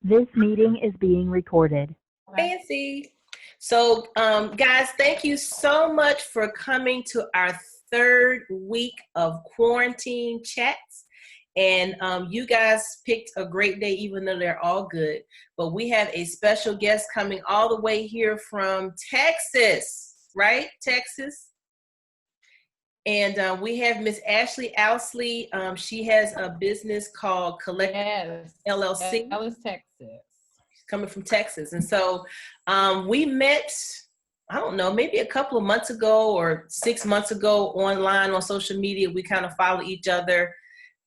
This meeting is being recorded. Fancy. So, guys, thank you so much for coming to our third week of quarantine chats. And you guys picked a great day, even though they're all good. But we have a special guest coming all the way here from Texas, right? Texas. And we have Miss Ashley Owsley. She has a business called Collective LLC. Dallas, Texas. Coming from Texas. And so we met, I don't know, maybe a couple of months ago or 6 months ago online on social media. We kind of follow each other,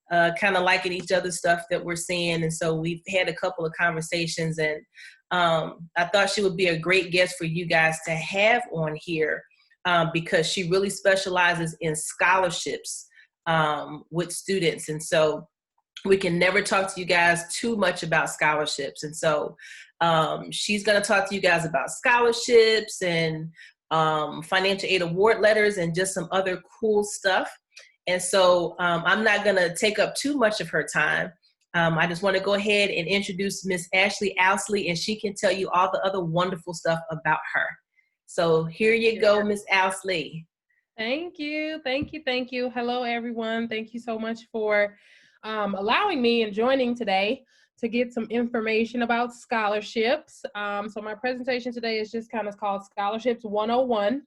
kind of liking each other's stuff that we're seeing. And so we've had a couple of conversations, and I thought she would be a great guest for you guys to have on here because she really specializes in scholarships with students. And so we can never talk to you guys too much about scholarships. And so she's going to talk to you guys about scholarships and financial aid award letters and just some other cool stuff. And so I'm not going to take up too much of her time. I just want to go ahead and introduce Miss Ashley Owsley, and she can tell you all the other wonderful stuff about her. So here you go, Miss Owsley. Thank you. Thank you. Thank you. Hello, everyone. Thank you so much for allowing me and joining today to get some information about scholarships. So my presentation today is just kind of called Scholarships 101,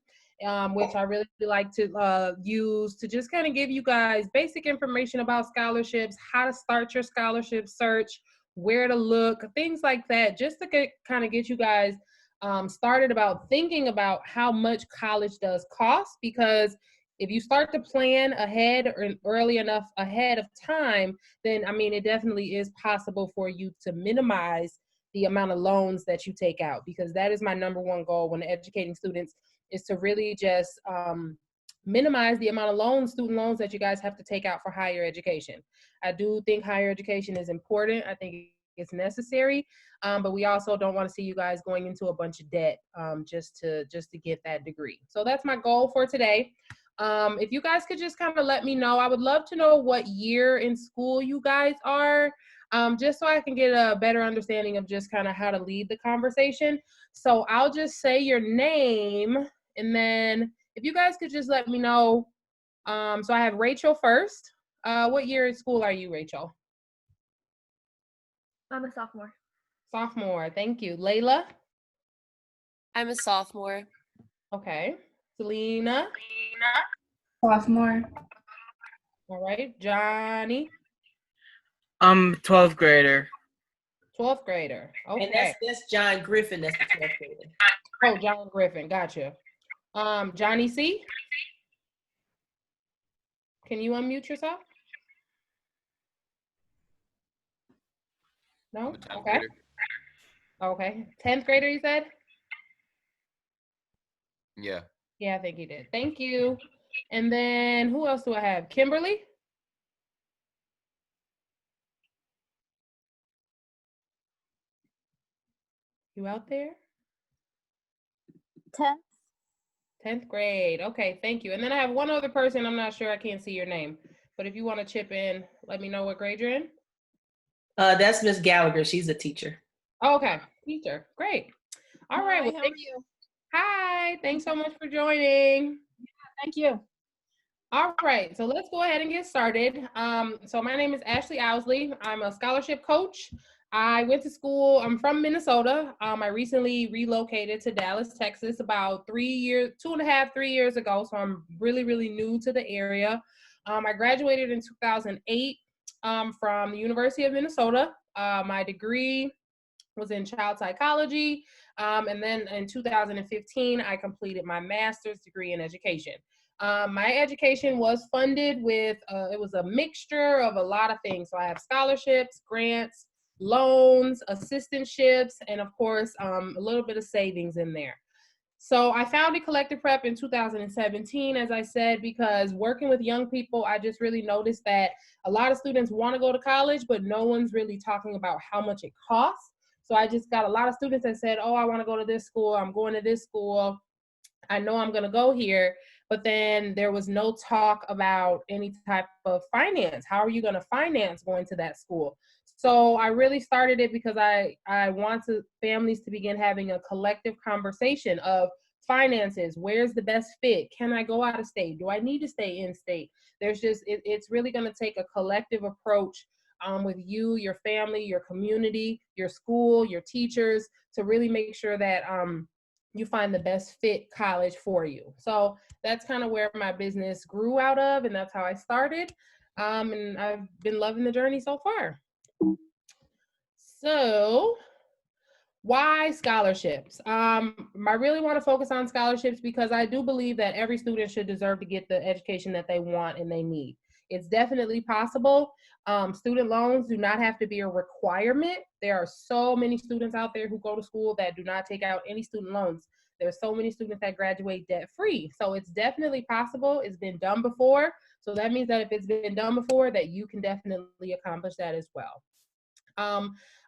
which I really like to use to just kind of give you guys basic information about scholarships, how to start your scholarship search, where to look, things like that, just to kind of get you guys started about thinking about how much college does cost. Because if you start to plan ahead or early enough ahead of time, then, I mean, it definitely is possible for you to minimize the amount of loans that you take out, because that is my number one goal when educating students, is to really just minimize the amount of student loans that you guys have to take out for higher education. I do think higher education is important. I think it's necessary, but we also don't want to see you guys going into a bunch of debt just to get that degree. So that's my goal for today. If you guys could just kind of let me know, I would love to know what year in school you guys are, just so I can get a better understanding of just kind of how to lead the conversation. So I'll just say your name, and then if you guys could just let me know. So I have Rachel first. What year in school are you, Rachel? I'm a sophomore. Sophomore, thank you. Layla? I'm a sophomore. Okay. Selena? Sophomore. All right. Johnny? 12th grader. 12th grader. Okay. And that's John Griffin. That's the 12th grader. Oh, John Griffin. Gotcha. Johnny C? Can you unmute yourself? No? Okay. Grader. Okay. 10th grader, you said? Yeah. Yeah, I think he did. Thank you. And then who else do I have? Kimberly? You out there? 10th grade. Okay, thank you. And then I have one other person. I'm not sure. I can't see your name. But if you want to chip in, let me know what grade you're in. That's Miss Gallagher. She's a teacher. Oh, okay. Teacher. Great. All right. Well, How are you? Hi. Thanks so much for joining. Yeah, thank you. All right. So let's go ahead and get started. So my name is Ashley Owsley. I'm a scholarship coach. I went to school. I'm from Minnesota. I recently relocated to Dallas, Texas about 2.5, 3 years ago. So I'm really, really new to the area. I graduated in 2008 from the University of Minnesota. My degree was in child psychology. And then in 2015, I completed my master's degree in education. My education was funded with, it was a mixture of a lot of things. So I have scholarships, grants, loans, assistantships, and of course, a little bit of savings in there. So I founded Collective Prep in 2017, as I said, because working with young people, I just really noticed that a lot of students want to go to college, but no one's really talking about how much it costs. So I just got a lot of students that said, oh, I want to go to this school. I'm going to this school. I know I'm going to go here. But then there was no talk about any type of finance. How are you going to finance going to that school? So I really started it because I want families to begin having a collective conversation of finances. Where's the best fit? Can I go out of state? Do I need to stay in state? It's really going to take a collective approach with you, your family, your community, your school, your teachers, to really make sure that you find the best fit college for you. So that's kind of where my business grew out of, and that's how I started. And I've been loving the journey so far. So why scholarships? I really want to focus on scholarships because I do believe that every student should deserve to get the education that they want and they need. It's definitely possible. Student loans do not have to be a requirement. There are so many students out there who go to school that do not take out any student loans. There's so many students that graduate debt-free. So it's definitely possible. It's been done before. So that means that if it's been done before, that you can definitely accomplish that as well.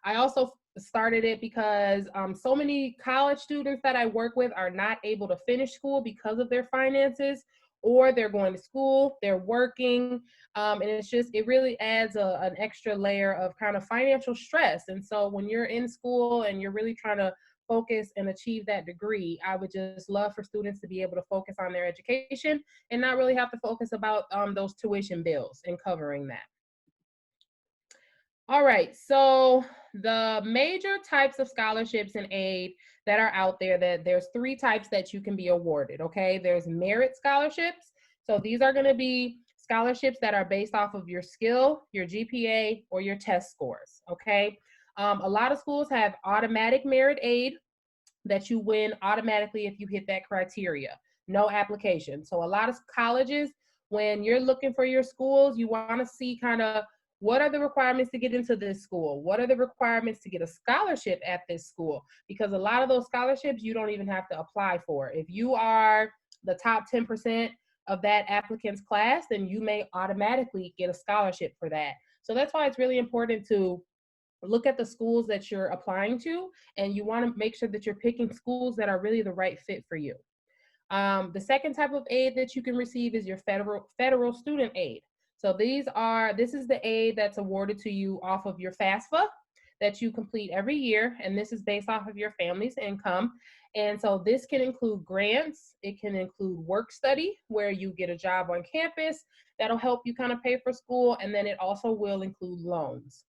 I also started it because so many college students that I work with are not able to finish school because of their finances, or they're going to school, they're working, and it really adds an extra layer of kind of financial stress. And so when you're in school and you're really trying to focus and achieve that degree, I would just love for students to be able to focus on their education and not really have to focus about those tuition bills and covering that. All right, so the major types of scholarships and aid that are out there, that there's 3 types that you can be awarded, okay? There's merit scholarships. So these are gonna be scholarships that are based off of your skill, your GPA, or your test scores, okay? A lot of schools have automatic merit aid that you win automatically if you hit that criteria, no application. So a lot of colleges, when you're looking for your schools, you wanna see kind of what are the requirements to get into this school? What are the requirements to get a scholarship at this school? Because a lot of those scholarships you don't even have to apply for. If you are the top 10% of that applicant's class, then you may automatically get a scholarship for that. So that's why it's really important to look at the schools that you're applying to, and you want to make sure that you're picking schools that are really the right fit for you. The second type of aid that you can receive is your federal student aid. So this is the aid that's awarded to you off of your FAFSA that you complete every year, and this is based off of your family's income. And so this can include grants, it can include work study, where you get a job on campus that'll help you kind of pay for school, and then it also will include loans.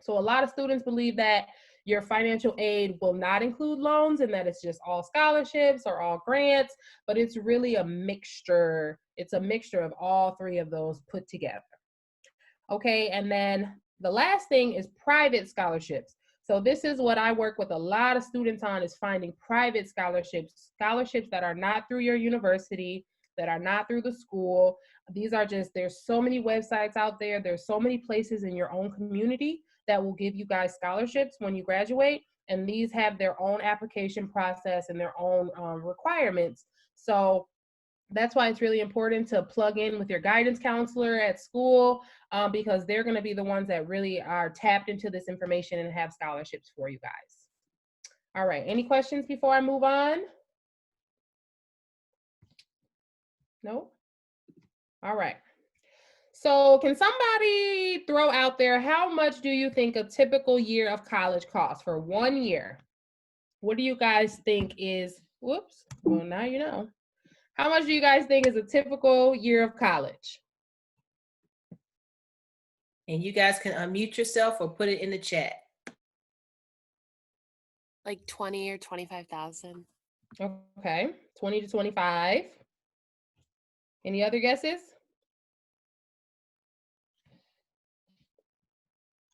So a lot of students believe that your financial aid will not include loans and that it's just all scholarships or all grants, but it's really a mixture. It's a mixture of all 3 of those put together. Okay, and then the last thing is private scholarships. So this is what I work with a lot of students on, is finding private scholarships that are not through your university, that are not through the school. These are there's so many websites out there. There's so many places in your own community that will give you guys scholarships when you graduate. And these have their own application process and their own requirements. So that's why it's really important to plug in with your guidance counselor at school, because they're going to be the ones that really are tapped into this information and have scholarships for you guys. All right, any questions before I move on? No? All right. So can somebody throw out there, how much do you think a typical year of college costs for 1 year? What do you guys think is, whoops, well, now you know. How much do you guys think is a typical year of college? And you guys can unmute yourself or put it in the chat. Like 20 or 25,000. Okay, 20 to 25. Any other guesses?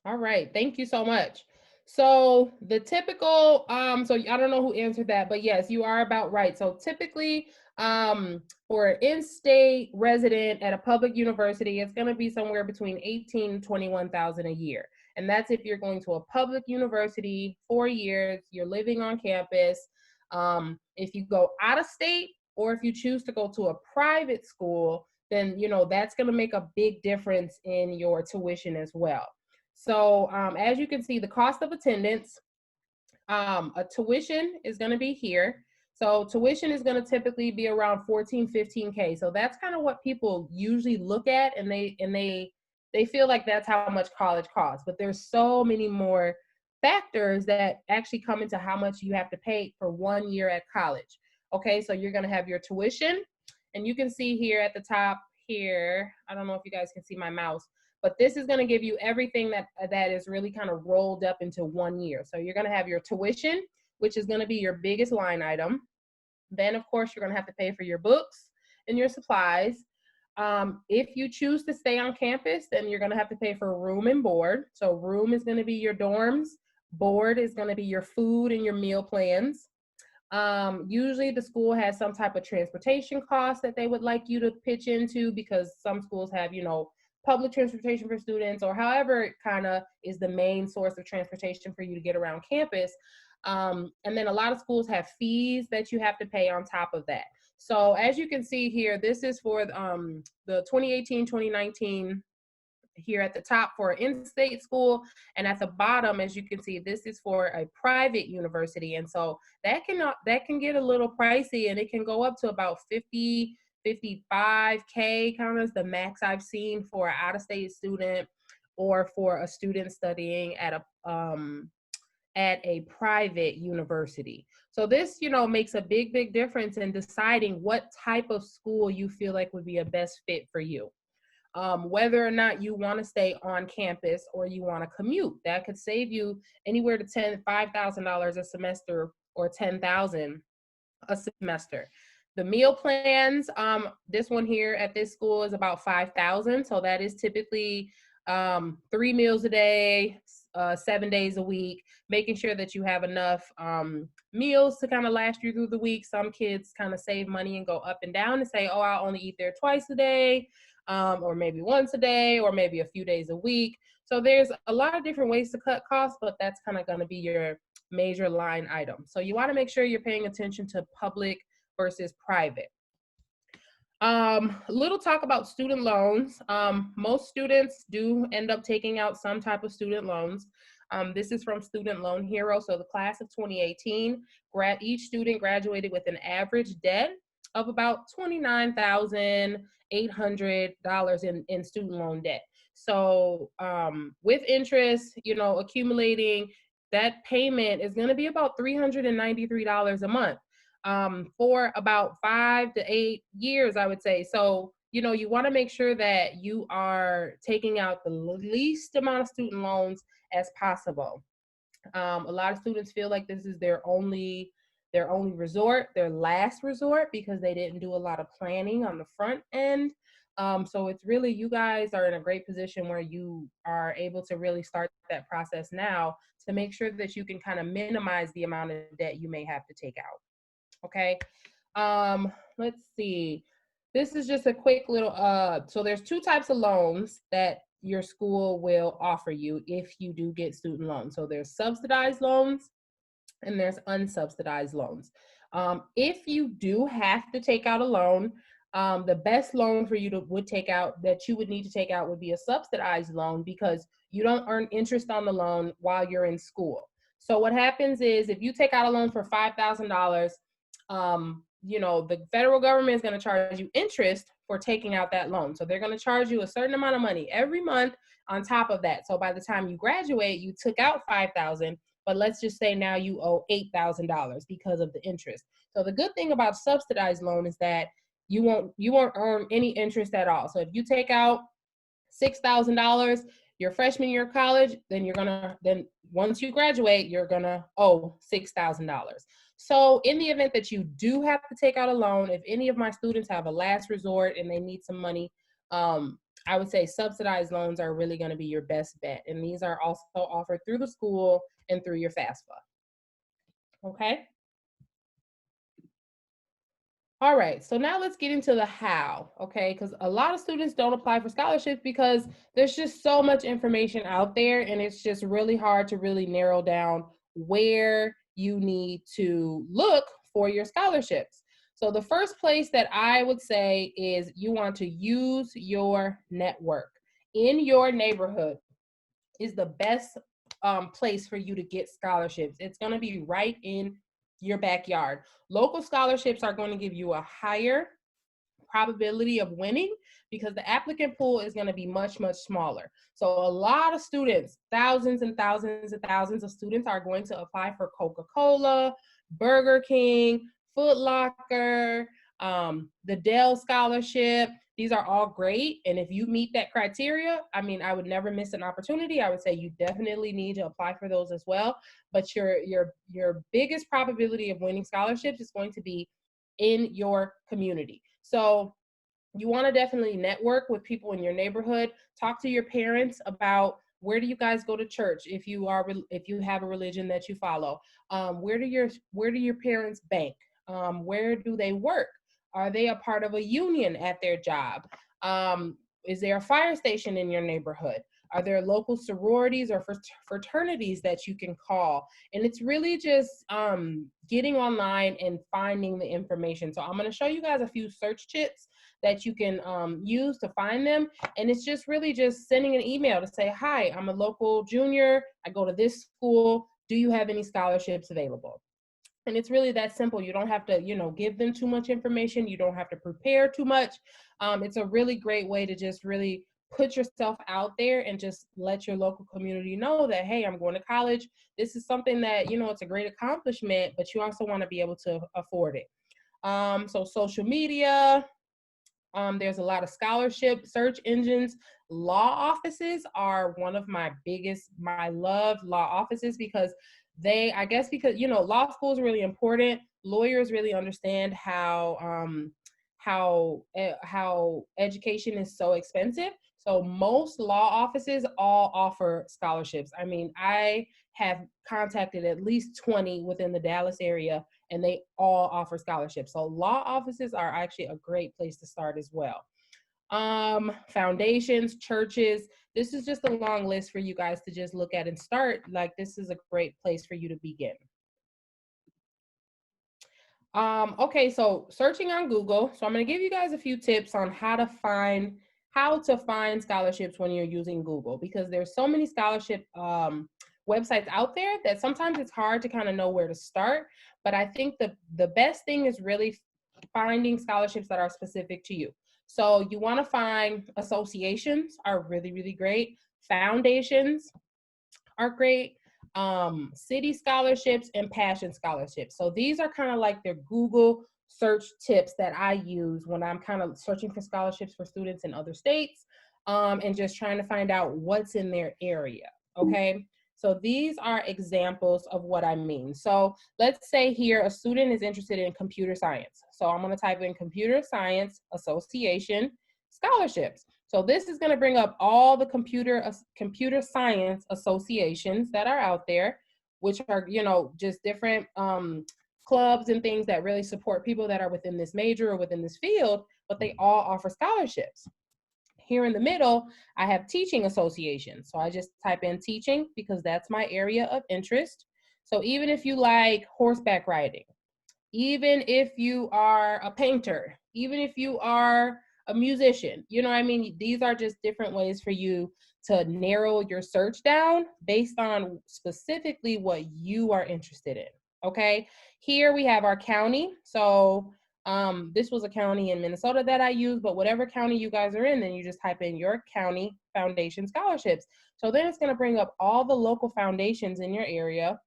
All right, thank you so much. So the typical, so I don't know who answered that, but yes, you are about right. So typically, for an in-state resident at a public university, it's gonna be somewhere between 18 and 21,000 a year. And that's if you're going to a public university, 4 years, you're living on campus. If you go out of state, or if you choose to go to a private school, then that's gonna make a big difference in your tuition as well. So as you can see, the cost of attendance, a tuition is going to be here. So tuition is going to typically be around 14, 15K. So that's kind of what people usually look at, and they they feel like that's how much college costs, but there's so many more factors that actually come into how much you have to pay for 1 year at college. Okay, so you're gonna have your tuition, and you can see here at the top here, I don't know if you guys can see my mouse, but this is gonna give you everything that is really kind of rolled up into 1 year. So you're gonna have your tuition, which is gonna be your biggest line item. Then, of course, you're going to have to pay for your books and your supplies. If you choose to stay on campus, then you're going to have to pay for room and board. So room is going to be your dorms. Board is going to be your food and your meal plans. Usually the school has some type of transportation cost that they would like you to pitch into, because some schools have, public transportation for students, or however it kind of is the main source of transportation for you to get around campus. And then a lot of schools have fees that you have to pay on top of that. So as you can see here, this is for the 2018-2019 here at the top for an in-state school, and at the bottom, as you can see, this is for a private university. And so that can get a little pricey, and it can go up to about 55K, kind of is the max I've seen for an out-of-state student or for a student studying at a private university. So this, makes a big difference in deciding what type of school you feel like would be a best fit for you. Whether or not you want to stay on campus or you want to commute, that could save you anywhere to $5,000 a semester or $10,000 a semester. The meal plans, this one here at this school is about $5,000. So that is typically 3 meals a day, 7 days a week, making sure that you have enough meals to kind of last you through the week. Some kids kind of save money and go up and down and say, oh, I'll only eat there twice a day, or maybe once a day, or maybe a few days a week. So there's a lot of different ways to cut costs, but that's kind of going to be your major line item. So you want to make sure you're paying attention to public versus private. Little talk about student loans. Most students do end up taking out some type of student loans. This is from Student Loan Hero. So the class of 2018, each student graduated with an average debt of about $29,800 in student loan debt. So with interest, accumulating, that payment is going to be about $393 a month. For about 5 to 8 years, I would say. So, you want to make sure that you are taking out the least amount of student loans as possible. A lot of students feel like this is their only resort, their last resort, because they didn't do a lot of planning on the front end. So it's really, you guys are in a great position where you are able to really start that process now to make sure that you can kind of minimize the amount of debt you may have to take out. Okay, let's see. This is just a quick little, so there's 2 types of loans that your school will offer you if you do get student loans. So there's subsidized loans and there's unsubsidized loans. If you do have to take out a loan, the best loan for you would need to take out would be a subsidized loan, because you don't earn interest on the loan while you're in school. So what happens is, if you take out a loan for $5,000, the federal government is going to charge you interest for taking out that loan. So they're going to charge you a certain amount of money every month on top of that. So by the time you graduate, you took out $5,000, but let's just say now you owe $8,000 because of the interest. So the good thing about subsidized loan is that you won't earn any interest at all. So if you take out $6,000 your freshman year of college, then once you graduate, you're gonna owe $6,000. So in the event that you do have to take out a loan, if any of my students have a last resort and they need some money, I would say subsidized loans are really going to be your best bet. And these are also offered through the school and through your FAFSA. Okay. All right, so now let's get into the how, okay? Because a lot of students don't apply for scholarships because there's just so much information out there, and it's just really hard to really narrow down where you need to look for your scholarships. So the first place that I would say is you want to use your network. In your neighborhood is the best place for you to get scholarships. It's going to be right in your backyard. Local scholarships are going to give you a higher probability of winning because the applicant pool is going to be much, much smaller. So a lot of students, thousands and thousands and thousands of students are going to apply for Coca-Cola, Burger King, Foot Locker, the Dell Scholarship. These are all great. And if you meet that criteria, I mean, I would never miss an opportunity. I would say you definitely need to apply for those as well. But your biggest probability of winning scholarships is going to be in your community. So you want to definitely network with people in your neighborhood. Talk to your parents about where do you guys go to church if you have a religion that you follow. Where do your parents bank? Where do they work? Are they a part of a union at their job? Is there a fire station in your neighborhood? Are there local sororities or fraternities that you can call? And it's really just getting online and finding the information. So I'm going to show you guys a few search tips that you can use to find them. And it's just really just sending an email to say, hi, I'm a local junior. I go to this school. Do you have any scholarships available? And it's really that simple. You don't have to, give them too much information. You don't have to prepare too much. It's a really great way to just really put yourself out there and just let your local community know that, hey, I'm going to college. This is something that, it's a great accomplishment, but you also want to be able to afford it. So social media, there's a lot of scholarship search engines. Law offices are one of my biggest, I love law offices because law school is really important. Lawyers really understand how education is so expensive. So most law offices all offer scholarships. I mean, I have contacted at least 20 within the Dallas area, and they all offer scholarships. So law offices are actually a great place to start as well. Foundations, churches. This is just a long list for you guys to just look at and start. Like, this is a great place for you to begin. Okay, so searching on Google. So I'm going to give you guys a few tips on how to find scholarships when you're using Google, because there's so many scholarship websites out there that sometimes it's hard to kind of know where to start. But I think the best thing is really finding scholarships that are specific to you. So you want to find associations are really, really great. Foundations are great. City scholarships and passion scholarships. So these are kind of like the Google search tips that I use when I'm kind of searching for scholarships for students in other states, and just trying to find out what's in their area. Okay. So these are examples of what I mean. So let's say here a student is interested in computer science. So I'm going to type in Computer Science Association scholarships. So this is going to bring up all the computer science associations that are out there, which are, just different clubs and things that really support people that are within this major or within this field, but they all offer scholarships. Here in the middle, I have teaching associations. So I just type in teaching because that's my area of interest. So even if you like horseback riding, even if you are a painter, even if you are a musician, these are just different ways for you to narrow your search down based on specifically what you are interested in. Okay, here we have our county. So this was a county in Minnesota that I used, but whatever county you guys are in, then you just type in your county foundation scholarships. So then it's going to bring up all the local foundations in your area,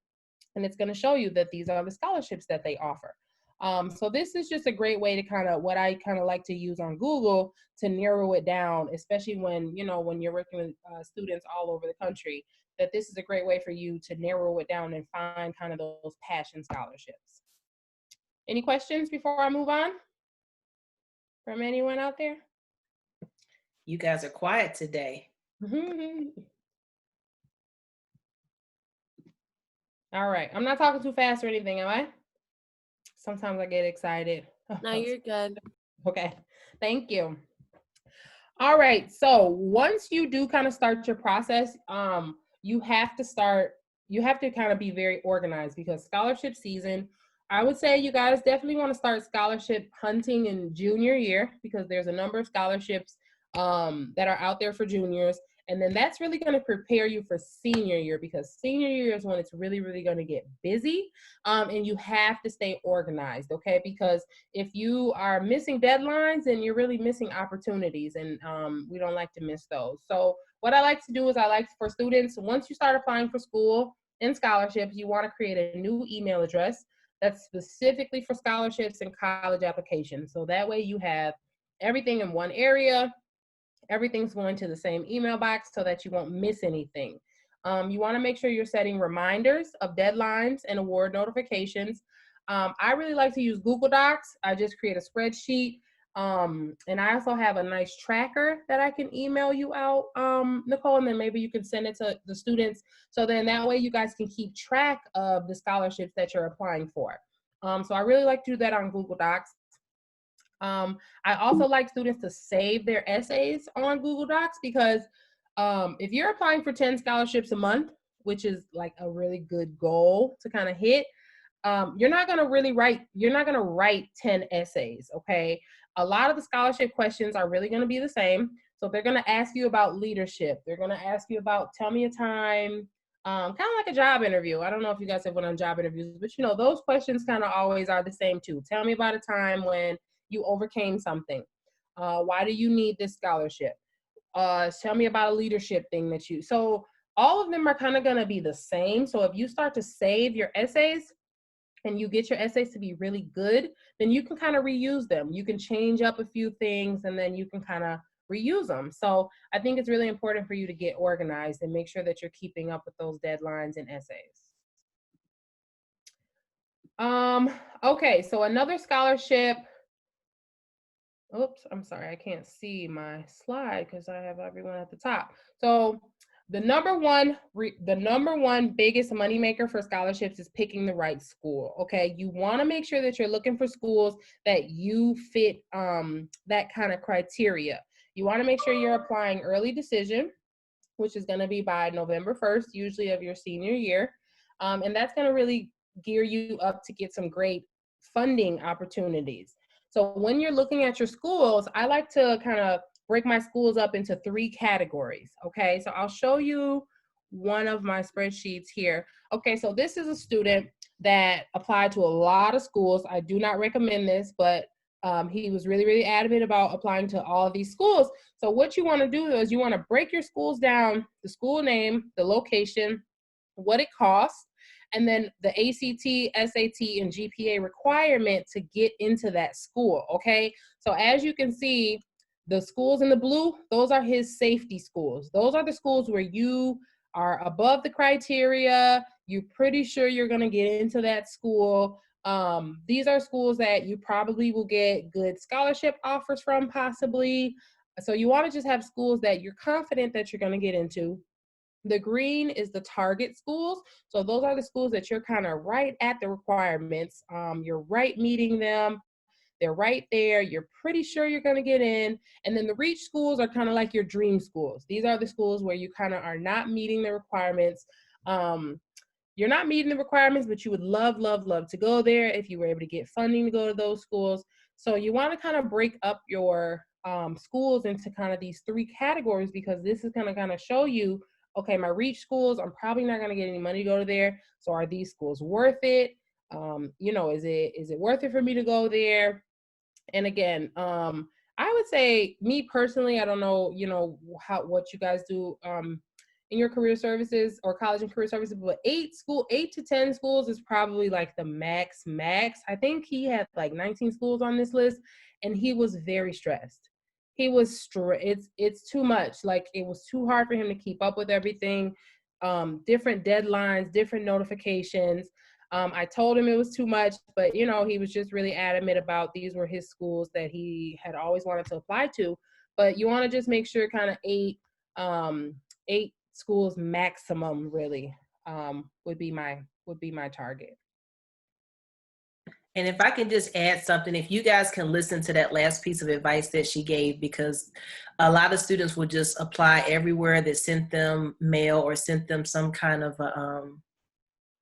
and it's going to show you that these are the scholarships that they offer. So this is just a great way to what I like to use on Google to narrow it down, especially when you're working with students all over the country, that this is a great way for you to narrow it down and find those passion scholarships. Any questions before I move on from anyone out there? You guys are quiet today. All right. I'm not talking too fast or anything, am I? Sometimes I get excited. No, you're good. Okay. Thank you. All right. So once you do start your process, you have to be very organized, because scholarship season, I would say you guys definitely want to start scholarship hunting in junior year, because there's a number of scholarships that are out there for juniors. And then that's really going to prepare you for senior year, because senior year is when it's really, really going to get busy. And you have to stay organized, okay? Because if you are missing deadlines, then you're really missing opportunities, and we don't like to miss those. So what I like to do is I like for students, once you start applying for school and scholarships, you want to create a new email address that's specifically for scholarships and college applications. So that way you have everything in one area. Everything's going to the same email box so that you won't miss anything. You want to make sure you're setting reminders of deadlines and award notifications. I really like to use Google Docs. I just create a spreadsheet. And I also have a nice tracker that I can email you out, Nicole, and then maybe you can send it to the students. So then that way you guys can keep track of the scholarships that you're applying for. So I really like to do that on Google Docs. I also like students to save their essays on Google Docs, because if you're applying for 10 scholarships a month, which is like a really good goal to kind of hit, you're not going to write 10 essays, okay? A lot of the scholarship questions are really going to be the same. So they're going to ask you about leadership. They're going to ask you about, tell me a time, kind of like a job interview. I don't know if you guys have went on job interviews, but you know, those questions kind of always are the same too. Tell me about a time when you overcame something. Why do you need this scholarship? Tell me about a leadership thing that you, so all of them are kind of going to be the same. So if you start to save your essays and you get your essays to be really good, then you can kind of reuse them. You can change up a few things and then you can kind of reuse them. So I think it's really important for you to get organized and make sure that you're keeping up with those deadlines and essays. Okay, so another scholarship. Oops, I'm sorry, I can't see my slide because I have everyone at the top. So the number one biggest moneymaker for scholarships is picking the right school, okay? You wanna make sure that you're looking for schools that you fit that kind of criteria. You wanna make sure you're applying early decision, which is gonna be by November 1st, usually of your senior year. And that's gonna really gear you up to get some great funding opportunities. So when you're looking at your schools, I like to kind of break my schools up into 3 categories, okay? So I'll show you one of my spreadsheets here. Okay, so this is a student that applied to a lot of schools. I do not recommend this, but he was really, really adamant about applying to all of these schools. So what you want to do is you want to break your schools down, the school name, the location, what it costs, and then the ACT, SAT, and GPA requirement to get into that school, okay? So as you can see, the schools in the blue, those are his safety schools. Those are the schools where you are above the criteria, you're pretty sure you're gonna get into that school. These are schools that you probably will get good scholarship offers from, possibly. So you wanna just have schools that you're confident that you're gonna get into. The green is the target schools. So those are the schools that you're kind of right at the requirements. You're right meeting them. They're right there. You're pretty sure you're going to get in. And then the reach schools are kind of like your dream schools. These are the schools where you kind of are not meeting the requirements. You're not meeting the requirements, but you would love, love, love to go there if you were able to get funding to go to those schools. So you want to kind of break up your schools into kind of these 3 categories, because this is going to kind of show you, okay, my reach schools, I'm probably not going to get any money to go there. So are these schools worth it? You know, is it worth it for me to go there? And again, I would say, me personally, I don't know, you know, what you guys do in your career services or college and career services, but 8 to 10 schools is probably like the max. I think he had like 19 schools on this list, and he was very stressed. He was it's too much. Like, it was too hard for him to keep up with everything. Different deadlines, different notifications. I told him it was too much, but you know, he was just really adamant about these were his schools that he had always wanted to apply to. But you want to just make sure kind of 8 schools maximum really would be my target. And if I can just add something, if you guys can listen to that last piece of advice that she gave, because a lot of students would just apply everywhere that sent them mail or sent them some kind of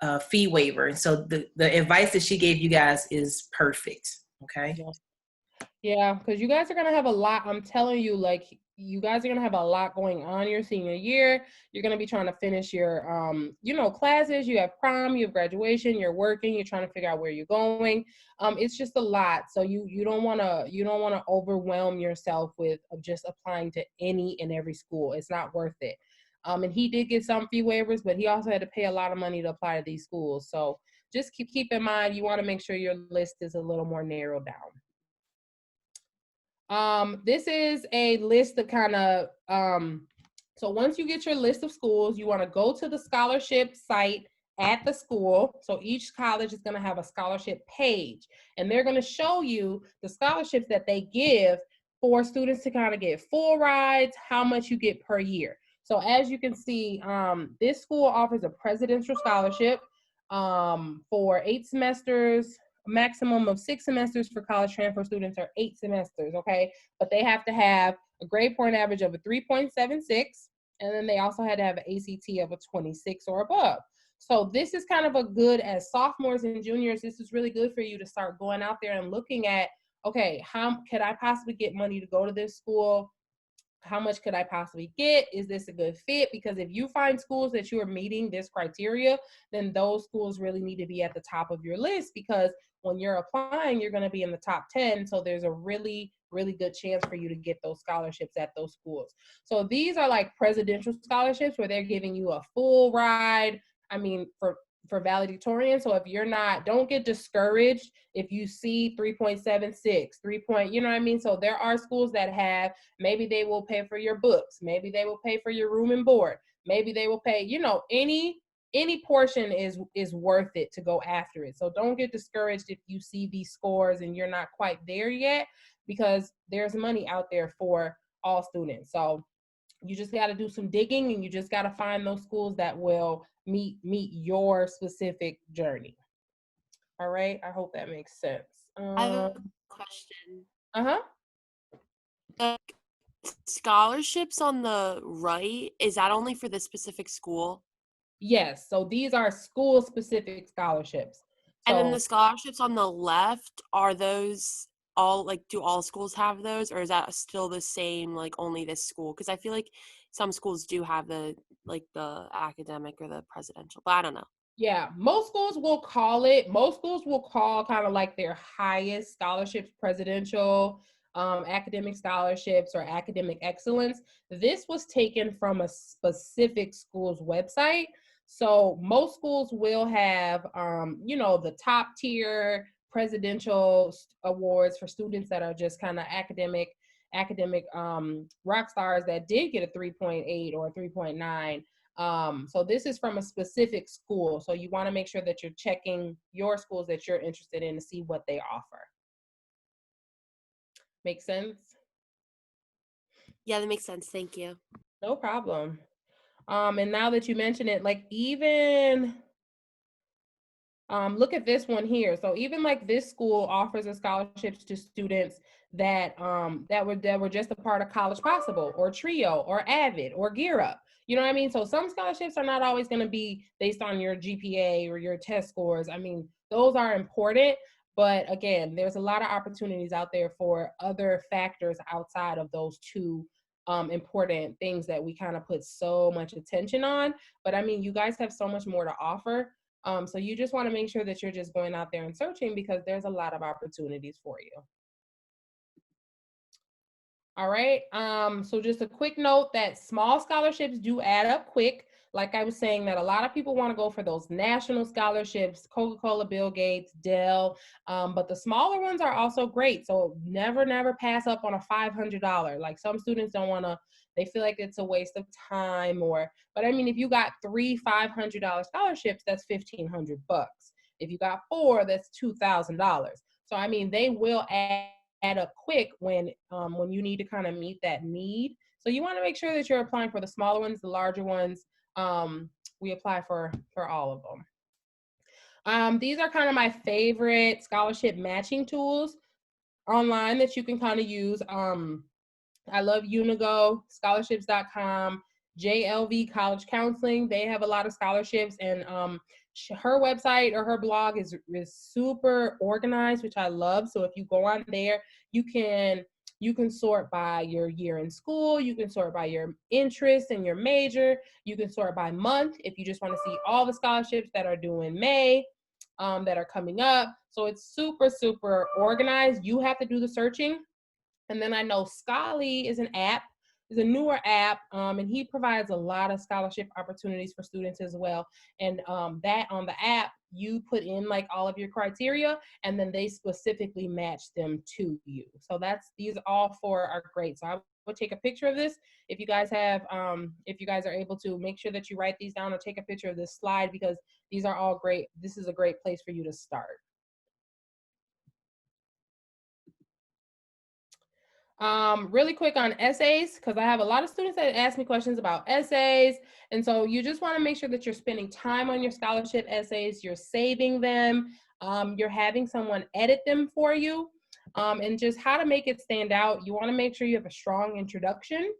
a fee waiver. And so the advice that she gave you guys is perfect. Okay. Yeah, because you guys are going to have a lot. I'm telling you, like, you guys are going to have a lot going on your senior year. You're going to be trying to finish your, classes. You have prom, you have graduation, you're working, you're trying to figure out where you're going. It's just a lot. So you don't want to overwhelm yourself with just applying to any and every school. It's not worth it. And he did get some fee waivers, but he also had to pay a lot of money to apply to these schools. So just keep in mind, you want to make sure your list is a little more narrowed down. This is a list of kind of, so once you get your list of schools, you want to go to the scholarship site at the school. So each college is going to have a scholarship page, and they're going to show you the scholarships that they give for students to kind of get full rides, how much you get per year. So as you can see, this school offers a presidential scholarship for 8 semesters, maximum of 6 semesters for college transfer students, or 8 semesters, okay? But they have to have a grade point average of a 3.76, and then they also had to have an ACT of a 26 or above. So this is kind of a good, as sophomores and juniors, this is really good for you to start going out there and looking at, okay, how could I possibly get money to go to this school? How much could I possibly get? Is this a good fit? Because if you find schools that you are meeting this criteria, then those schools really need to be at the top of your list, because when you're applying, you're going to be in the top 10. So there's a really, really good chance for you to get those scholarships at those schools. So these are like presidential scholarships where they're giving you a full ride. I mean, for valedictorian. So if you're not, don't get discouraged if you see 3.76, 3 point, you know what I mean? So there are schools that have, maybe they will pay for your books. Maybe they will pay for your room and board. Maybe they will pay, any portion is worth it to go after it. So don't get discouraged if you see these scores and you're not quite there yet, because there's money out there for all students. So you just got to do some digging, and you just got to find those schools that will meet your specific journey. All right. I hope that makes sense. I have a question. Uh-huh. The scholarships on the right, is that only for this specific school? Yes. So these are school specific scholarships. And then So the scholarships on the left, are those all, like, do all schools have those, or is that still the same, like only this school? Because I feel like some schools do have the academic or the presidential, but I don't know. yeah, most schools will call kind of like their highest scholarships presidential, academic scholarships, or academic excellence. This was taken from a specific school's website. So most schools will have, the top tier presidential awards for students that are just kind of academic rock stars that did get a 3.8 or a 3.9. So this is from a specific school. So you want to make sure that you're checking your schools that you're interested in to see what they offer. Make sense? Yeah, that makes sense. Thank you. No problem. And now that you mention it, like even look at this one here. So even like this school offers a scholarships to students that were just a part of College Possible or Trio or Avid or Gear Up. You know what I mean? So some scholarships are not always going to be based on your GPA or your test scores. I mean, those are important, but again, there's a lot of opportunities out there for other factors outside of those two important things that we kind of put so much attention on. But I mean, you guys have so much more to offer. So you just want to make sure that you're just going out there and searching, because there's a lot of opportunities for you. All right. So just a quick note that small scholarships do add up quick. Like I was saying, that a lot of people want to go for those national scholarships, Coca-Cola, Bill Gates, Dell, but the smaller ones are also great. So never pass up on a $500. Like some students don't want to, they feel like it's a waste of time, but I mean, if you got 3 $500 scholarships, that's $1,500. If you got 4, that's $2,000. So I mean, they will add up quick when you need to kind of meet that need. So you want to make sure that you're applying for the smaller ones. The larger ones, we apply for all of them. These are kind of my favorite scholarship matching tools online that you can kind of use. I love Unigo, scholarships.com, JLV College Counseling. They have a lot of scholarships, and her website or her blog is super organized, which I love. So if you go on there, you can You can sort by your year in school. You can sort by your interest and your major. You can sort by month if you just want to see all the scholarships that are due in May, that are coming up. So it's super, super organized. You have to do the searching. And then I know Scholly is an app, is a newer app, and he provides a lot of scholarship opportunities for students as well. And that on the app, you put in like all of your criteria, and then they specifically match them to you. So these all four are great. So I would take a picture of this. If you guys have, if you guys are able to, make sure that you write these down or take a picture of this slide, because these are all great. This is a great place for you to start. Really quick on essays, because I have a lot of students that ask me questions about essays. And so you just want to make sure that you're spending time on your scholarship essays, you're saving them, you're having someone edit them for you, and just how to make it stand out. You want to make sure you have a strong introduction.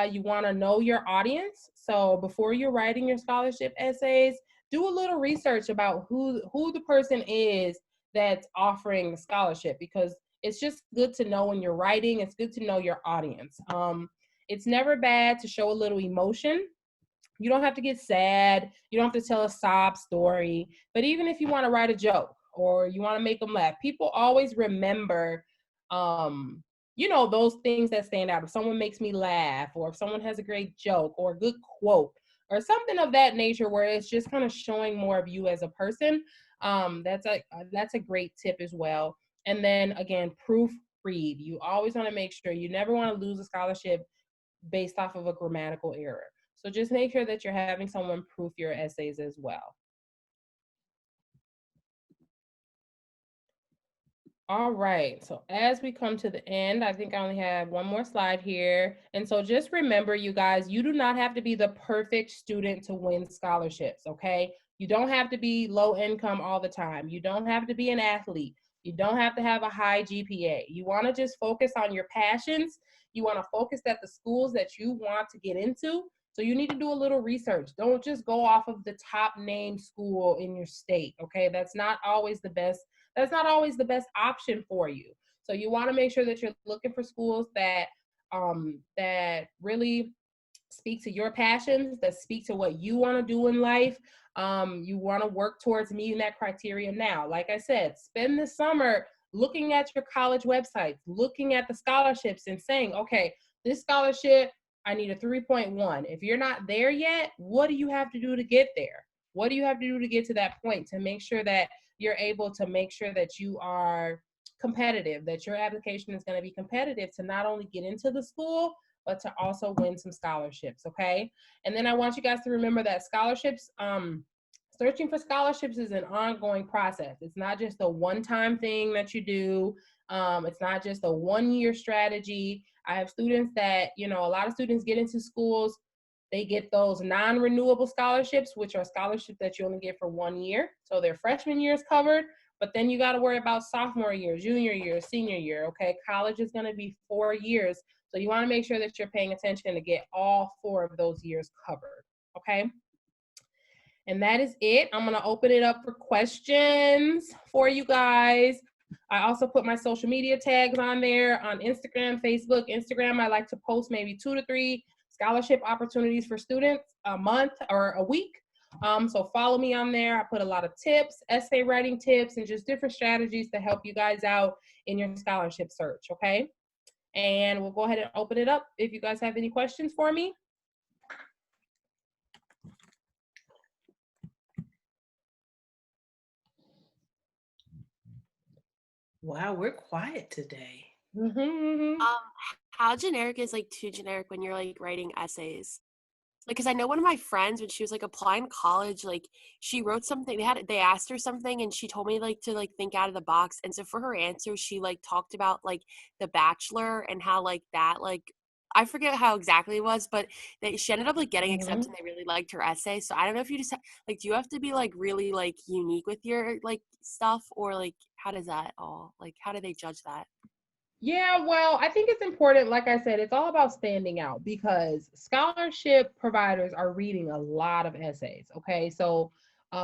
You want to know your audience. So before you're writing your scholarship essays, do a little research about who the person is that's offering the scholarship, because it's just good to know when you're writing. It's good to know your audience. It's never bad to show a little emotion. You don't have to get sad. You don't have to tell a sob story. But even if you want to write a joke or you want to make them laugh, people always remember, those things that stand out. If someone makes me laugh, or if someone has a great joke or a good quote or something of that nature, where it's just kind of showing more of you as a person, that's a great tip as well. And then again, proofread. You always want to make sure, you never want to lose a scholarship based off of a grammatical error. So just make sure that you're having someone proof your essays as well. All right, so as we come to the end, I think I only have one more slide here. And so just remember, you guys, you do not have to be the perfect student to win scholarships, okay? You don't have to be low income all the time. You don't have to be an athlete. You don't have to have a high GPA. You wanna just focus on your passions. You wanna focus at the schools that you want to get into. So you need to do a little research. Don't just go off of the top name school in your state, okay? That's not always the best option for you. So you want to make sure that you're looking for schools that really speak to your passions, that speak to what you want to do in life. You want to work towards meeting that criteria now. Like I said, spend the summer looking at your college websites, looking at the scholarships and saying, okay, this scholarship, I need a 3.1. If you're not there yet, what do you have to do to get there? What do you have to do to get to that point, to make sure that you're able to make sure that you are competitive, that your application is going to be competitive to not only get into the school, but to also win some scholarships, okay? And then I want you guys to remember that scholarships, searching for scholarships is an ongoing process. It's not just a one-time thing that you do. It's not just a one-year strategy. I have students that, a lot of students get into schools, they get those non-renewable scholarships, which are scholarships that you only get for 1 year. So their freshman year is covered, but then you got to worry about sophomore year, junior year, senior year, okay? College is going to be 4 years. So you want to make sure that you're paying attention to get all 4 of those years covered, okay? And that is it. I'm going to open it up for questions for you guys. I also put my social media tags on there on Instagram, Facebook. Instagram, I like to post maybe 2 to 3 scholarship opportunities for students a month or a week. So follow me on there. I put a lot of tips, essay writing tips, and just different strategies to help you guys out in your scholarship search, okay? And we'll go ahead and open it up if you guys have any questions for me. Wow, we're quiet today. How generic is like too generic when you're like writing essays? Like, because I know one of my friends, when she was like applying to college, like she wrote something, they asked her something and she told me like to like think out of the box. And so for her answer, she like talked about like The Bachelor and how like that, like I forget how exactly it was, but she ended up like getting accepted and they really liked her essay. So I don't know if you just like, do you have to be like really like unique with your like stuff, or like how does that all, like how do they judge that? Yeah, well, I think it's important. Like I said, it's all about standing out, because scholarship providers are reading a lot of essays. Okay, so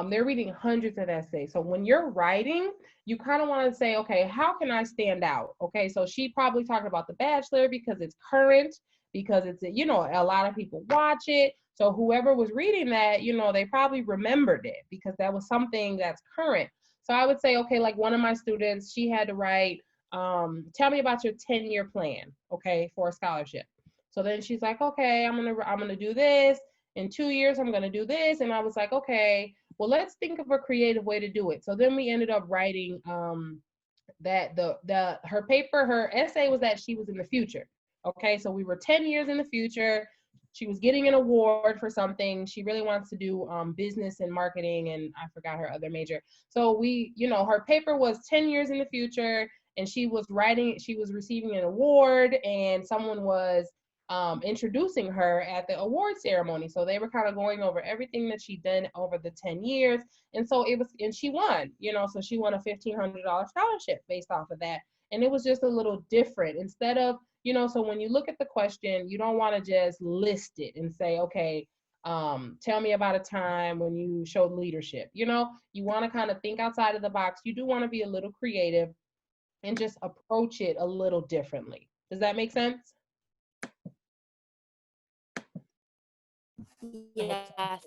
They're reading hundreds of essays. So when you're writing, you kind of want to say, okay, how can I stand out? Okay, so she probably talked about The Bachelor because it's current, because it's, you know, a lot of people watch it. So whoever was reading that, you know, they probably remembered it because that was something that's current. So I would say, okay, like one of my students, she had to write, tell me about your 10-year plan, okay, for a scholarship. So then she's like, okay, I'm gonna do this. In 2 years, I'm gonna do this. And I was like, okay, well, let's think of a creative way to do it. So then we ended up writing that her essay was that she was in the future. Okay, so we were 10 years in the future. She was getting an award for something. She really wants to do business and marketing, and I forgot her other major. So we, you know, her paper was 10 years in the future, and she was receiving an award, and someone was introducing her at the award ceremony. So they were kind of going over everything that she'd done over the 10 years. And so and she won, you know, so she won a $1,500 scholarship based off of that. And it was just a little different instead of, you know, so when you look at the question, you don't want to just list it and say, okay, tell me about a time when you showed leadership. You know, you want to kind of think outside of the box. You do want to be a little creative and just approach it a little differently. Does that make sense? Yeah.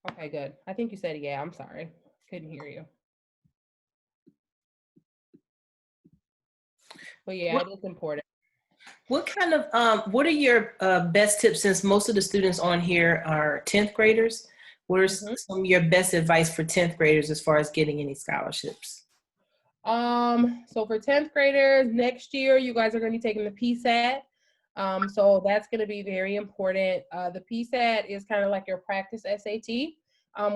Okay, good. I think you said yeah. I'm sorry. Couldn't hear you. But yeah, it is important. What kind of, what are your best tips, since most of the students on here are 10th graders? What are some of your best advice for 10th graders as far as getting any scholarships? So for 10th graders, next year, you guys are going to be taking the PSAT. So that's going to be very important. The PSAT is kind of like your practice SAT,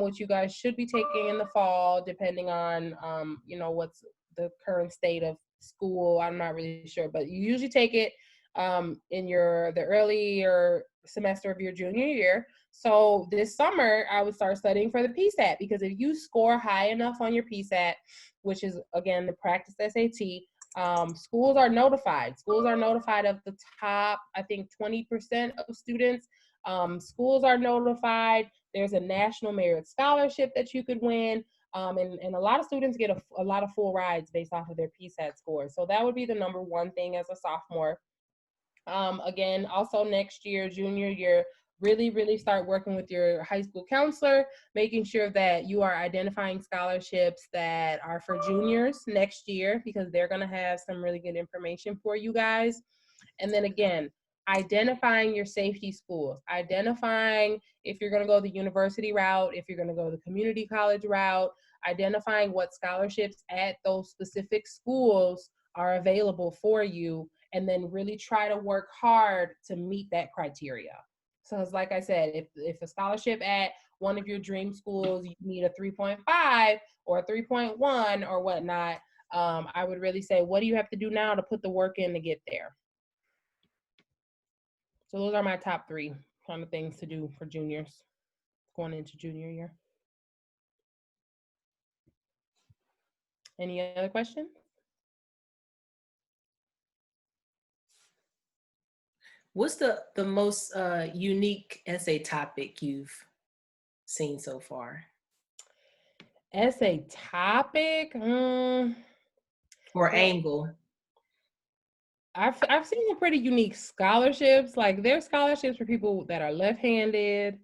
which you guys should be taking in the fall, depending on, you know, what's the current state of school. I'm not really sure, but you usually take it in the earlier semester of your junior year. So this summer, I would start studying for the PSAT, because if you score high enough on your PSAT, which is, again, the practice SAT, schools are notified. Schools are notified of the top, I think, 20% of students. Schools are notified. There's a national merit scholarship that you could win. And a lot of students get a lot of full rides based off of their PSAT scores. So that would be the number one thing as a sophomore. Again, also next year, junior year, really start working with your high school counselor, making sure that you are identifying scholarships that are for juniors next year, because they're going to have some really good information for you guys. And then again, identifying your safety schools, identifying if you're going to go the university route, if you're going to go the community college route, identifying what scholarships at those specific schools are available for you, and then really try to work hard to meet that criteria. So it's like I said, if a scholarship at one of your dream schools, you need a 3.5 or a 3.1 or whatnot, I would really say, what do you have to do now to put the work in to get there? So those are my top three kind of things to do for juniors going into junior year. Any other questions? What's the most unique essay topic you've seen so far? Essay topic? Or angle? I've seen some pretty unique scholarships. Like, there's scholarships for people that are left-handed.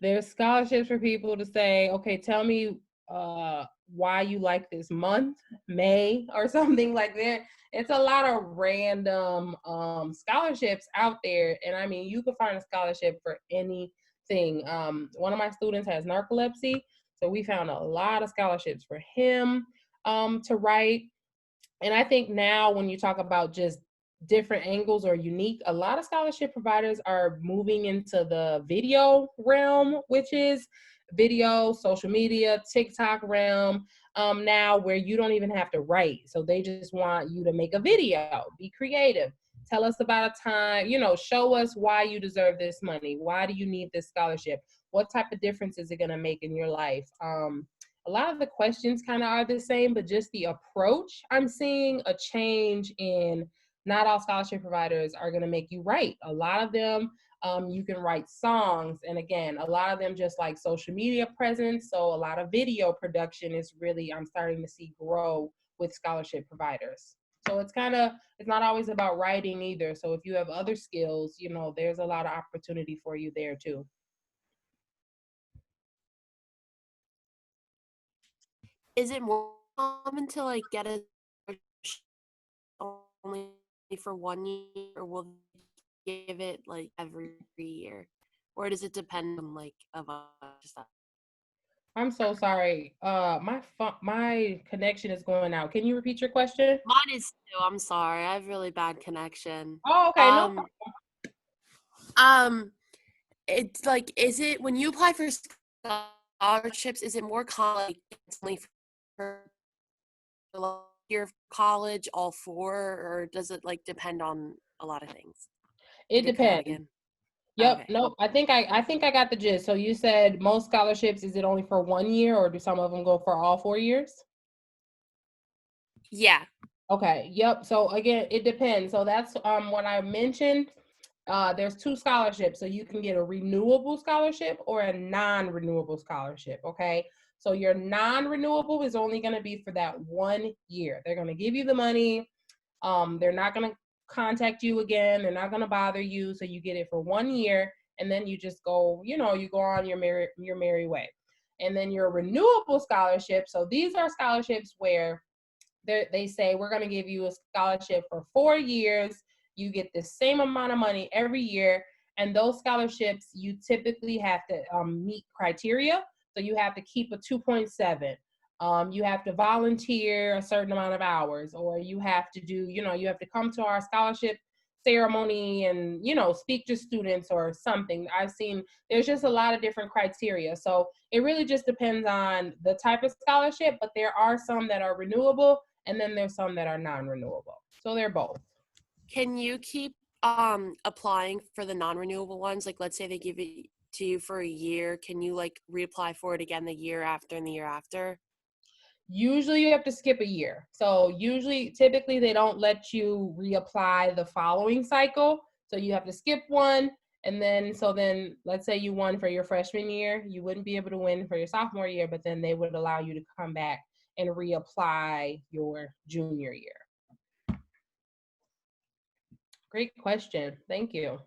There's scholarships for people to say, okay, tell me why you like this month, May, or something like that. It's a lot of random scholarships out there. And I mean, you could find a scholarship for anything. One of my students has narcolepsy, so we found a lot of scholarships for him to write. And I think now when you talk about just different angles or unique, a lot of scholarship providers are moving into the video realm, which is video, social media, TikTok realm now, where you don't even have to write. So they just want you to make a video, be creative. Tell us about a time, you know, show us why you deserve this money. Why do you need this scholarship? What type of difference is it going to make in your life? A lot of the questions kind of are the same, but just the approach, I'm seeing a change in not all scholarship providers are going to make you write. A lot of them, you can write songs. And again, a lot of them just like social media presence. So a lot of video production is really, I'm starting to see grow with scholarship providers. So it's not always about writing either. So if you have other skills, there's a lot of opportunity for you there too. Is it more common to like get a only for 1 year, or will they give it like every year, or does it depend on like of stuff? I'm so sorry. My connection is going out. Can you repeat your question? Mine is too. I'm sorry. I have really bad connection. Oh, okay. No. It's like, is it when you apply for scholarships, is it more common like it's only for the year of college, all four, or does it like depend on a lot of things? It Did it cut out depends. again? Yep. Okay. No, I think I got the gist. So you said most scholarships, is it only for 1 year, or do some of them go for all 4 years? Yeah. Okay. Yep. So again, it depends. So that's what I mentioned. There's 2 scholarships. So you can get a renewable scholarship or a non-renewable scholarship. Okay. So your non-renewable is only going to be for that 1 year. They're going to give you the money. They're not going to contact you again. They're not going to bother you. So you get it for 1 year, and then you just go, you go on your merry way. And then your renewable scholarship. So these are scholarships where they say, we're going to give you a scholarship for 4 years. You get the same amount of money every year. And those scholarships, you typically have to meet criteria. So you have to keep a 2.7. You have to volunteer a certain amount of hours, or you have to do, you have to come to our scholarship ceremony and, speak to students or something. I've seen there's just a lot of different criteria. So it really just depends on the type of scholarship, but there are some that are renewable, and then there's some that are non-renewable. So they're both. Can you keep applying for the non-renewable ones? Like, let's say they give it to you for a year. Can you like reapply for it again the year after and the year after? Usually you have to skip a year. So typically they don't let you reapply the following cycle. So you have to skip one. And then let's say you won for your freshman year, you wouldn't be able to win for your sophomore year, but then they would allow you to come back and reapply your junior year. Great question. Thank you.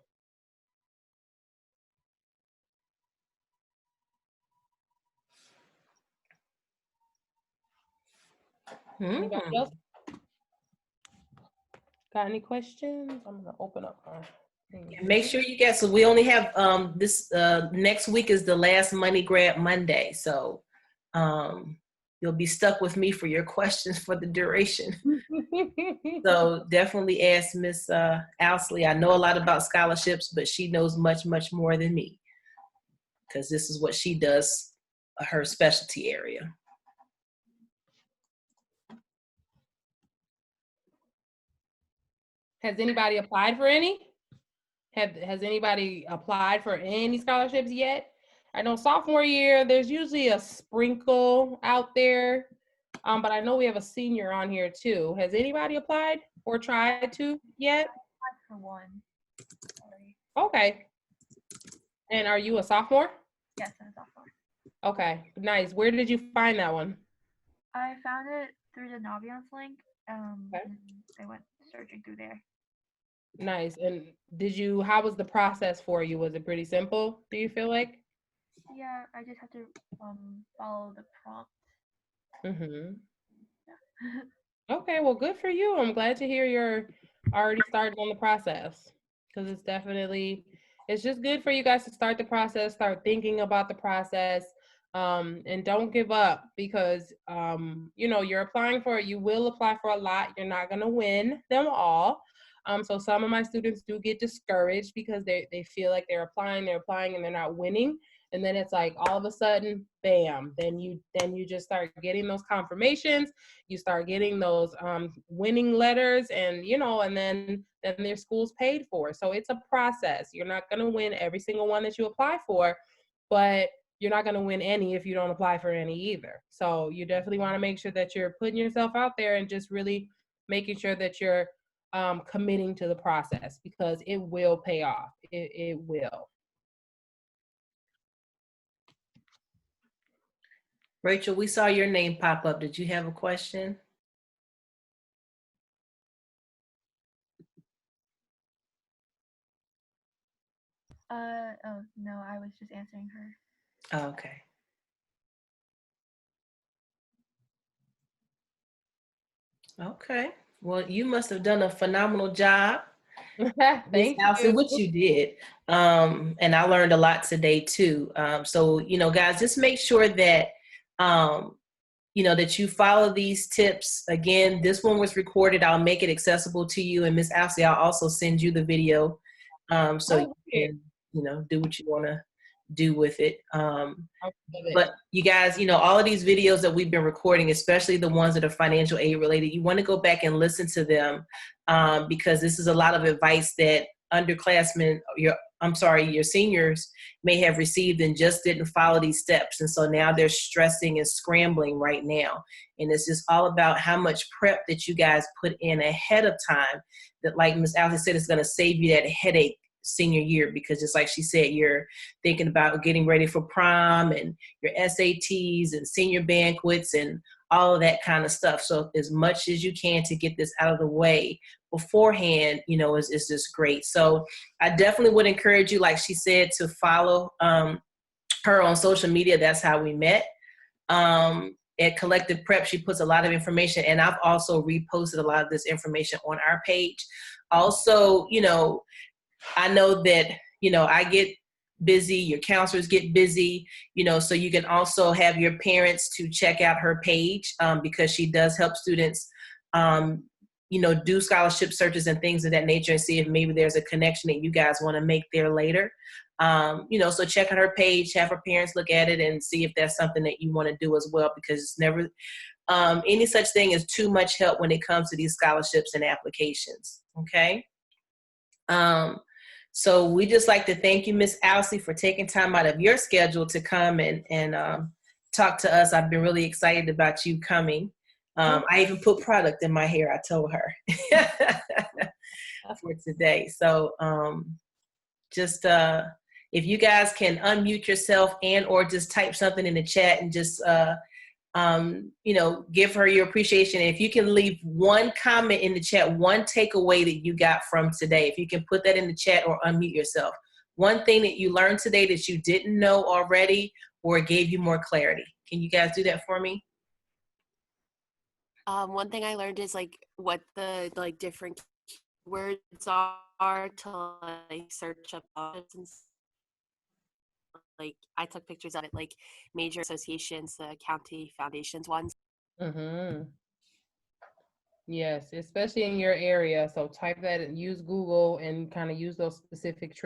Anybody else got any questions? I'm gonna open up our thing. Make sure you get, so we only have this next week is the last money grab Monday. So you'll be stuck with me for your questions for the duration. So definitely ask Miss Ousley. I know a lot about scholarships, but she knows much, much more than me, because this is what she does, her specialty area. Has anybody applied for any? Has anybody applied for any scholarships yet? I know sophomore year, there's usually a sprinkle out there, but I know we have a senior on here too. Has anybody applied or tried to yet? For one. Sorry. Okay. And are you a sophomore? Yes, I'm a sophomore. Okay, nice. Where did you find that one? I found it through the Naviance link. Okay. And I went searching through there. Nice. And how was the process for you? Was it pretty simple, do you feel like? Yeah, I just have to follow the prompt. Mm-hmm. Yeah. Okay, well, good for you. I'm glad to hear you're already starting on the process, because it's just good for you guys to start the process, start thinking about the process, and don't give up, because, you're applying for it. You will apply for a lot. You're not going to win them all. So some of my students do get discouraged because they feel like they're applying and they're not winning. And then it's like all of a sudden, bam, then you just start getting those confirmations. You start getting those winning letters, and and then their school's paid for. So it's a process. You're not going to win every single one that you apply for, but you're not going to win any if you don't apply for any either. So you definitely want to make sure that you're putting yourself out there and just really making sure that you're committing to the process, because it will pay off. It will. Rachel, we saw your name pop up. Did you have a question? Oh, no, I was just answering her. Oh, okay. Okay. Well, you must have done a phenomenal job, Miss Thank Allison, you. which you did. And I learned a lot today too. So, guys, just make sure that, that you follow these tips. Again, this one was recorded. I'll make it accessible to you. And Miss Allison, I'll also send you the video so you can, do what you want to do with it. But you guys, all of these videos that we've been recording, especially the ones that are financial aid related, you want to go back and listen to them because this is a lot of advice that underclassmen, your seniors may have received and just didn't follow these steps. And so now they're stressing and scrambling right now. And it's just all about how much prep that you guys put in ahead of time that, like Ms. Alice said, is going to save you that headache senior year, because just like she said, you're thinking about getting ready for prom and your SATs and senior banquets and all of that kind of stuff. So as much as you can to get this out of the way beforehand, is just great. So I definitely would encourage you, like she said, to follow her on social media. That's how we met. At Collective Prep, she puts a lot of information, and I've also reposted a lot of this information on our page. Also, I know that, I get busy, your counselors get busy, so you can also have your parents to check out her page because she does help students, do scholarship searches and things of that nature and see if maybe there's a connection that you guys want to make there later. So check out her page, have her parents look at it and see if that's something that you want to do as well, because it's never any such thing as too much help when it comes to these scholarships and applications. Okay. So we just like to thank you, Miss Alcy, for taking time out of your schedule to come and talk to us. I've been really excited about you coming. I even put product in my hair, I told her, for today. So just if you guys can unmute yourself and or just type something in the chat and just give her your appreciation. And if you can leave one comment in the chat, one takeaway that you got from today, if you can put that in the chat or unmute yourself, one thing that you learned today that you didn't know already or gave you more clarity. Can you guys do that for me? One thing I learned is what the different words are to search up options. I took pictures of it, major associations, the county foundations ones. Mm-hmm. Yes, especially in your area. So type that and use Google and kind of use those specific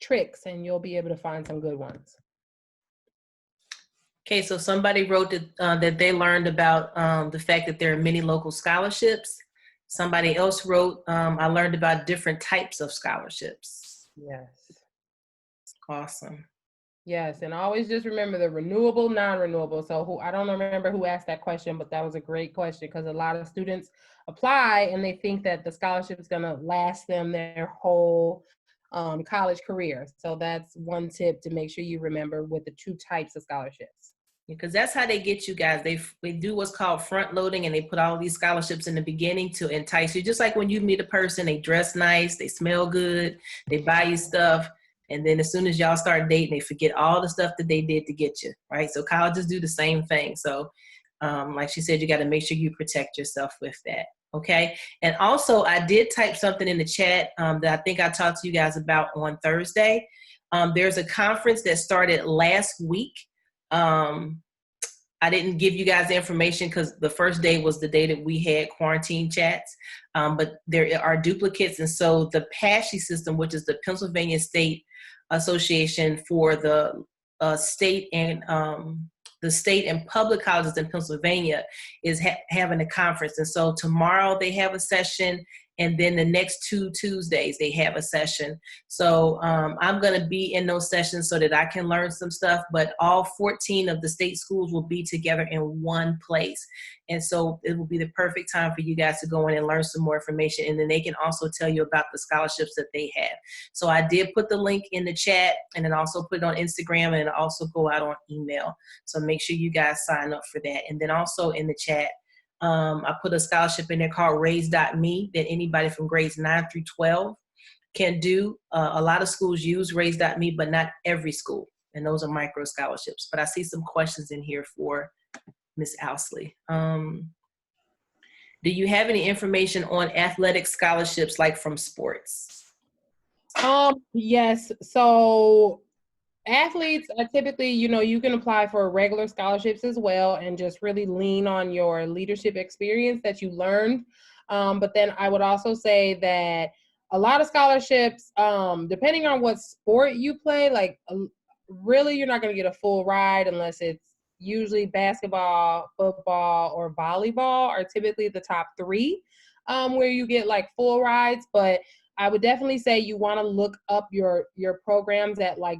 tricks, and you'll be able to find some good ones. Okay, so somebody wrote that they learned about the fact that there are many local scholarships. Somebody else wrote, I learned about different types of scholarships. Yes. Awesome. Yes, and always just remember the renewable, non-renewable. So I don't remember who asked that question, but that was a great question, because a lot of students apply and they think that the scholarship is going to last them their whole college career. So that's one tip to make sure you remember with the two types of scholarships. Because that's how they get you guys. They do what's called front loading, and they put all these scholarships in the beginning to entice you. Just like when you meet a person, they dress nice, they smell good, they buy you stuff. And then as soon as y'all start dating, they forget all the stuff that they did to get you, right? So colleges do the same thing. So like she said, you got to make sure you protect yourself with that, okay? And also, I did type something in the chat that I think I talked to you guys about on Thursday. There's a conference that started last week. I didn't give you guys the information because the first day was the day that we had quarantine chats, but there are duplicates. And so the PASHE system, which is the Pennsylvania State Association for the state and public colleges in Pennsylvania, is having a conference. And so tomorrow they have a session, And then the next 2 Tuesdays, they have a session. So I'm going to be in those sessions so that I can learn some stuff, but all 14 of the state schools will be together in one place. And so it will be the perfect time for you guys to go in and learn some more information. And then they can also tell you about the scholarships that they have. So I did put the link in the chat, and then also put it on Instagram, and also go out on email. So make sure you guys sign up for that. And then also in the chat, I put a scholarship in there called Raise.me that anybody from grades 9 through 12 can do. A lot of schools use Raise.me, but not every school. And those are micro scholarships. But I see some questions in here for Ms. Owsley. Do you have any information on athletic scholarships, like from sports? Yes. So athletes are typically, you can apply for regular scholarships as well and just really lean on your leadership experience that you learned. But then I would also say that a lot of scholarships, depending on what sport you play, like really you're not going to get a full ride unless it's usually basketball, football, or volleyball are typically the top 3 where you get like full rides. But I would definitely say you want to look up your programs at like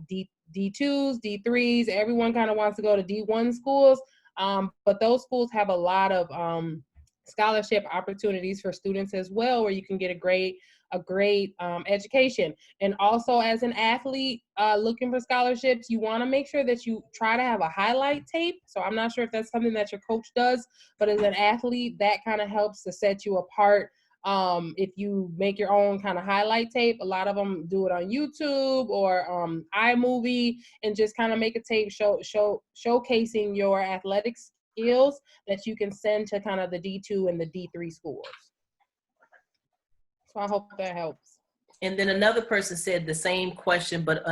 D2s, D3s. Everyone kind of wants to go to D1 schools, but those schools have a lot of scholarship opportunities for students as well, where you can get a great education. And also, as an athlete looking for scholarships, you want to make sure that you try to have a highlight tape. So I'm not sure if that's something that your coach does, but as an athlete, that kind of helps to set you apart. If you make your own kind of highlight tape, a lot of them do it on YouTube or iMovie, and just kind of make a tape showcasing your athletic skills that you can send to kind of the D2 and the D3 schools. So I hope that helps. And then another person said the same question, but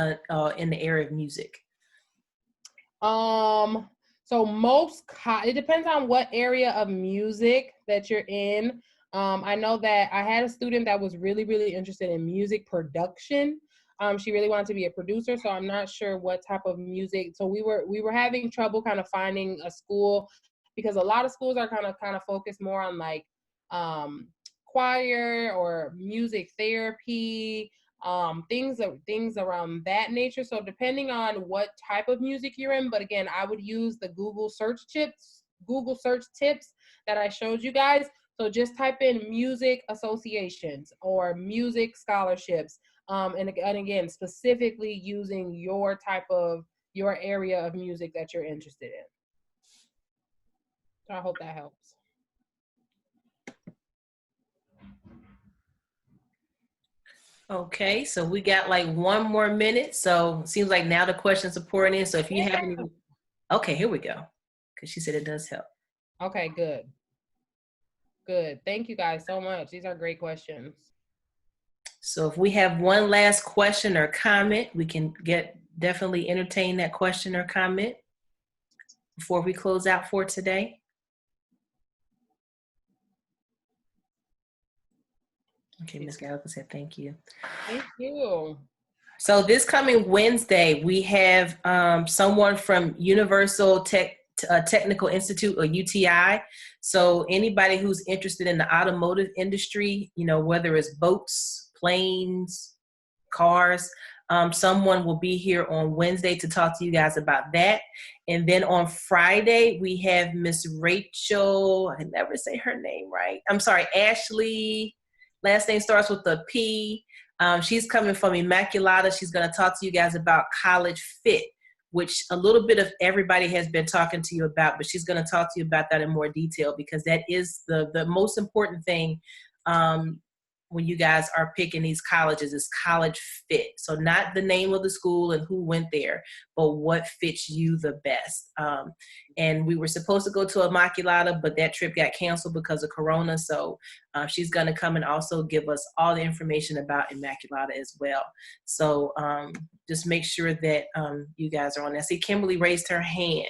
in the area of music. So it depends on what area of music that you're in. I know that I had a student that was really, really interested in music production. She really wanted to be a producer, so I'm not sure what type of music. So we were having trouble kind of finding a school, because a lot of schools are kind of focused more on like choir or music therapy, things around that nature. So depending on what type of music you're in, but again, I would use the Google search tips that I showed you guys. So just type in music associations or music scholarships, and again, specifically using your area of music that you're interested in. So I hope that helps. Okay, so we got like 1 more minute. So it seems like now the questions are pouring in. So if you have any, okay, here we go. Because she said it does help. Okay, good. Thank you guys so much. These are great questions. So if we have one last question or comment, we can definitely entertain that question or comment before we close out for today. Okay, Ms. Gallagher said thank you. Thank you. So this coming Wednesday, we have someone from Universal Technical Institute, or UTI. So anybody who's interested in the automotive industry, whether it's boats, planes, cars, someone will be here on Wednesday to talk to you guys about that. And then on Friday, we have Miss Rachel, I can never say her name right. I'm sorry, Ashley, last name starts with a P. She's coming from Immaculata. She's going to talk to you guys about College Fit, which a little bit of everybody has been talking to you about, but she's going to talk to you about that in more detail, because that is the most important thing when you guys are picking these colleges, is College Fit. So not the name of the school and who went there, but what fits you the best. And we were supposed to go to Immaculata, but that trip got canceled because of Corona. So she's going to come and also give us all the information about Immaculata as well. So just make sure that you guys are on that. See, Kimberly raised her hand.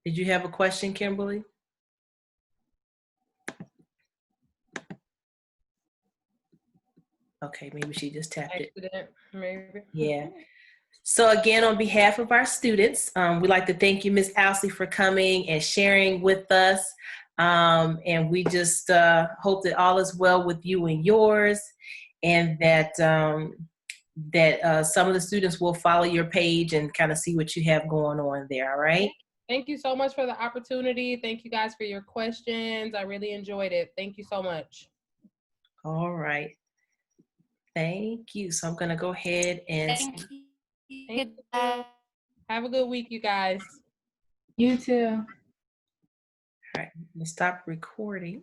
Did you have a question, Kimberly? Okay, maybe she just tapped it. Accident, maybe. Yeah. So again, on behalf of our students, we'd like to thank you, Ms. Owsley, for coming and sharing with us. And we just hope that all is well with you and yours, and that some of the students will follow your page and kind of see what you have going on there. All right. Thank you so much for the opportunity. Thank you guys for your questions. I really enjoyed it. Thank you so much. All right. Thank you. So I'm going to go ahead and Thank you. Thank you. Have a good week, you guys. You too. all right, I'm gonna stop recording.